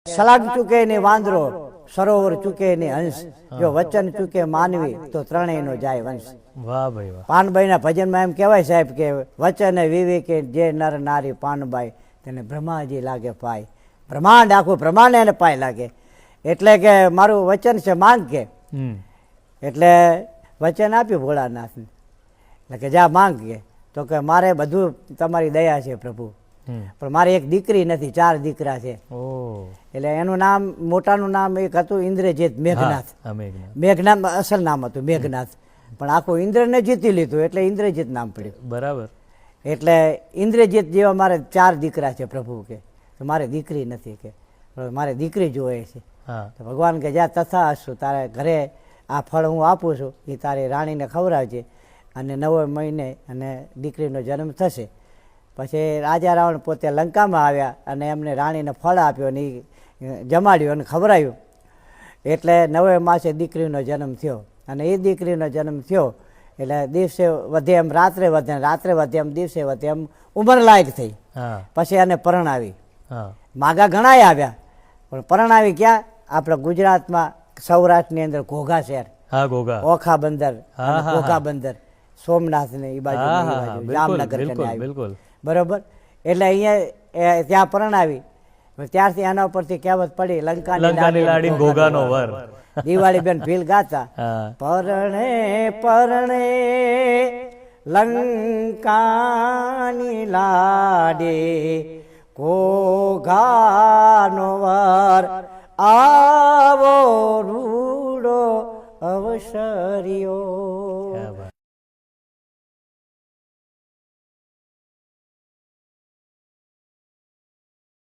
સલાગ ચૂકે ને વાંદરો, સરોવર ચૂકે ને હંસ, જો વચન ચૂકે માનવી તો ત્રણેય નો જાય વંશ. વાહ ભાઈ વાહ. પાનબાઈ ના ભજનમાં એમ કહેવાય સાહેબ કે વચન વિવેકે જે નર નારી પાનબાઈ તેને બ્રહ્માજી લાગે પાય. બ્રહ્માંડ આખું બ્રહ્માંડ એને પાય લાગે. એટલે કે મારું વચન છે માંગ કે, એટલે વચન આપ્યું ભોળાનાથને, એટલે કે જા માંગ કે, તો કે મારે બધું તમારી દયા છે પ્રભુ, પણ મારી એક દીકરી નથી, 4 દીકરા છે. એટલે એનું નામ મોટાનું નામ એક હતું ઇન્દ્રજીત મેઘનાથ. મેઘનાથ અસલ નામ હતું મેઘનાથ, પણ આખું ઇન્દ્રને જીતી લીધું એટલે ઇન્દ્રજીત નામ પડ્યું. બરાબર. એટલે ઇન્દ્રજીત જેવા મારે 4 દીકરા છે પ્રભુ કે, તો મારે દીકરી નથી કે, મારે દીકરી જોઈએ છે. તો ભગવાન કે જા તથા હશું, તારે ઘરે આ ફળ હું આપું છું, એ તારી રાણીને ખવડાવજે, અને 9 મહિને અને દીકરીનો જન્મ થશે. પછી રાજા રાવણ પોતે લંકામાં આવ્યા અને એમને રાણીને ફળ આપ્યો અને જમાડ્યું અને ખવડાવ્યું. એટલે 9 માસે દીકરીનો જન્મ થયો, અને એ દીકરીનો જન્મ થયો એટલે દિવસે વધે એમ રાત્રે વધે, રાત્રે વધે એમ દિવસે વધે એમ ઉંમર લાયક થઈ. પછી એને પરણાવી. માગા ઘણાય આવ્યા, પણ પરણાવી ક્યાં? આપણે ગુજરાતમાં સૌરાષ્ટ્રની અંદર ઘોઘા શહેર, ઓખા બંદર, ઘોઘા બંદર, સોમનાથ ને એ બાજુ, જામનગર બરોબર. એટલે અહીંયા ત્યાં પરણાવી. ત્યારથી એના ઉપરથી કહેવત પડી, લંકાની લાડી ઘોઘાનો વર. દિવાળી બેન ભીલ ગાતા, પરણે પરણે લંકાની લાડી ઘોઘાનો વર, આ